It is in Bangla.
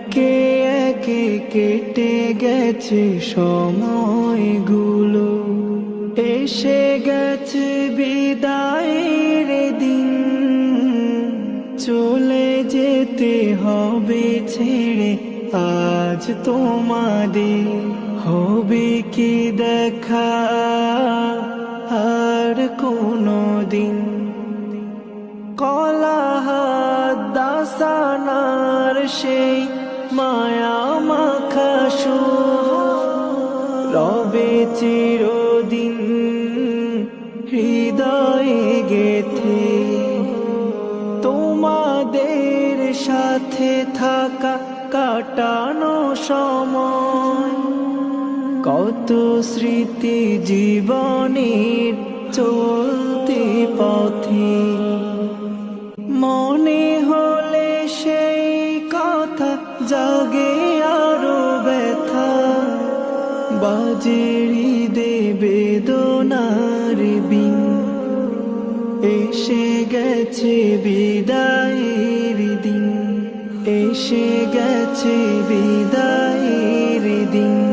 একে একে কেটে গেছে সময়গুলো, এসে গেছে বিদায়ের দিন। চলে যেতে হবে ছেড়ে আজ তোমাদের, হবে কি দেখা আর কোনো দিন? কলাহাত দাসানার সেই মায়া মাখা রবে চিরদিন হৃদয়ে গেথে। তোমাদের সাথে থাকা কাটানো সময়, কত স্মৃতি জীবনের চলতে পথে। মনে হলে সেই কথা জাগে আরো ব্যথা, বাজে হৃদে বেদনার বিন। এসে গেছে বিদায়ের দিন, এসে গেছে বিদায়ের দিন।